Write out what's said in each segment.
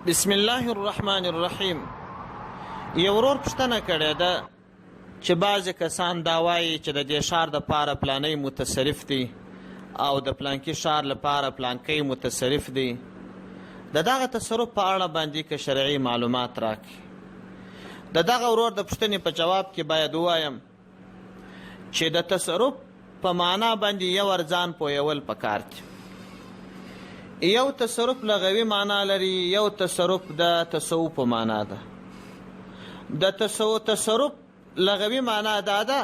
بسم الله الرحمن الرحیم. یو ورور پوښتنه کړې ده چې بعضې کسان دا وایي چې د دې ښار دپاره پلانی متصرف دی او د پلانکي ښار لپاره پلانکی متصرف دی. د دغه تصرف په اړه باندې که شرعي معلومات راکړي. د دغه ورور د پوښتنې په جواب کې باید ووایم چې د تصرف په معنا باندې یو ځان پوهول پکار دي. یو تصرف لغوي معنا لري، یو تصرف د تصوف په معنا ده. د تصرف لغوي معنا دا ده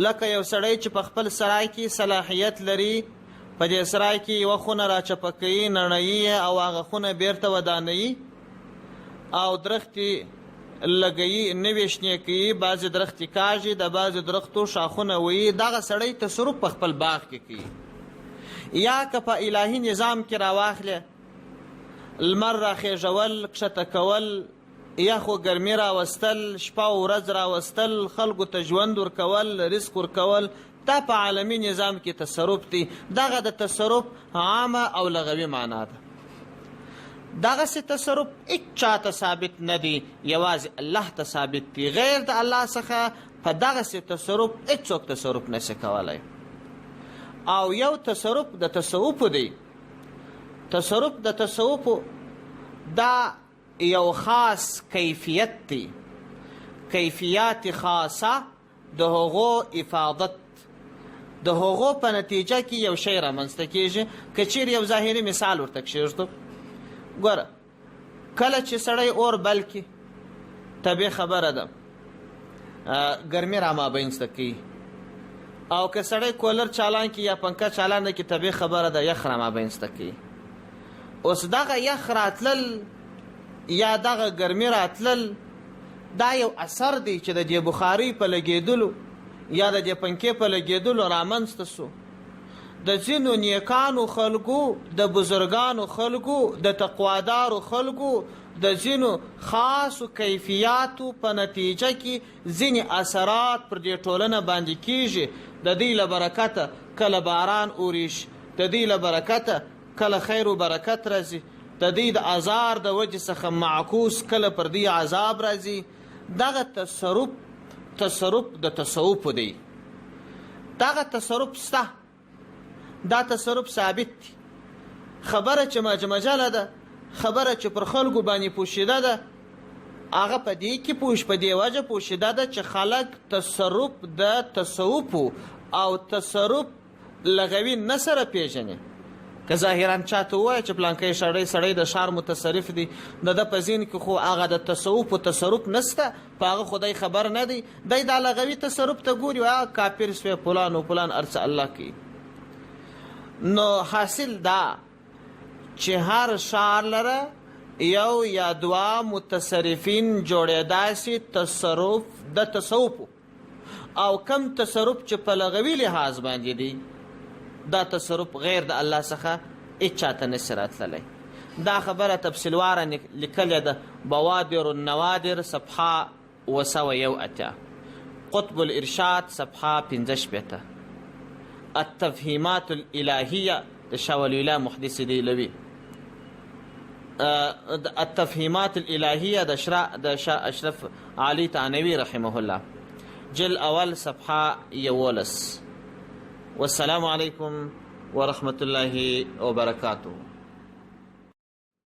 لکه یو سړی چې په خپل سرای کې صلاحیت لري، په دې سرای کې یوه خونه راچپه کوي، نړوي او هغه خونه بیرته ودانوي او درختې لګوي، نوې شنې کوي، بعضې درختې کاږي، د بعضې درختو شاخونه وهي. دغه سړی تصرف په خپل باغ کې کوي. یا که په الهي نظام کې راواخلې، لمر راخیژول، کښته کول، یخ و ګرمي راوستل، شپه و ورځ راوستل، خلکو ته ژوند ورکول، رزق ورکول، دا په عالمي نظام کې تصرف دی. دغه د تصرف عامه او لغوي معنا ده. دغسې تصرف هیڅ چاته ثابت نه دی، یوازې الله ته ثابت دی. غیر د الله څخه په دغسې تصرف هیڅوک تصرف نشي کولی. او یو تصرف د تصوف دی. تصرف د تصوف دا یو خاص کیفیت دی، کیفیات خاصه د هغو افادت، د هغو په نتیجه کې یو شی رامنځته کېږي. که چیرې یو ظاهري مثال ورته کښېږدو، ګوره کله چې سړی اور بل کړي، طبیعي خبره ده ګرمي رامابینځته کوي. او که سړی کولر چالان کی یا پنکه چالان کی، طبیعي خبره ده یخ رامابینځته کوي. اوس دغه یخ راتلل یا دغه ګرمي راتلل دا یو اثر دی چې د دې بخاري په لګېدلو یا د دې پنکې په لګېدلو رامنځته سو. د ځینو نیکانو خلکو، د بزرګانو خلکو، د تقوادارو خلکو د ځینو خاصو کیفیاتو په نتیجه کې ځینې اثرات پر دې ټولنه باندې کیږي. د دې له برکته کله باران اوریش، د دې له برکته کله خیر و برکت راځي، د دې د عذاب د وجې څخه معکوس کله پر دې عذاب راځي. دغه تصرف د تصوف دی. دغه تصرف سته، دا تصرف ثابت دی. خبره چې مجمجله ده، خبره چې پر خلکو باندې پوشیده ده، هغه په دې کې په دې وجه پوشیده ده چې خلک تصرف د تصوف او تصرف لغوي نه سره پیژني. که ظاهرا چاته ووایه چې پلانکی سړی د ښار متصرف دی، د ده په ذهن کې خو هغه د تصوف و تصرف نسته، په هغه خدای خبر نه دی. دی دا لغوي تصرف ته ګوري، هغه کافر سوی فلان و فلان هر څه الله کوي. نو حاصل دا چې هر ښار لره یو یا دوه متصرفین جوړېدای سي تصرف د تصوف، او کم تصرف چې په لغوي لحاظ باندې دی، دا تصرف غیر د الله څخه هیڅ چاته نشي راتللی. دا خبره تفصیلواره لیکلې ده بوادر النوادر صفحه 201، قطب الارشاد صفحه 65، التفهیمات الالهیه د شاه ولی الله محدث دیلوي، التفهیمات الالهیه د شاه اشرف علي تانوي رحمه الله، جل اول صفحه 11. والسلام علیکم ورحمة الله وبرکاته.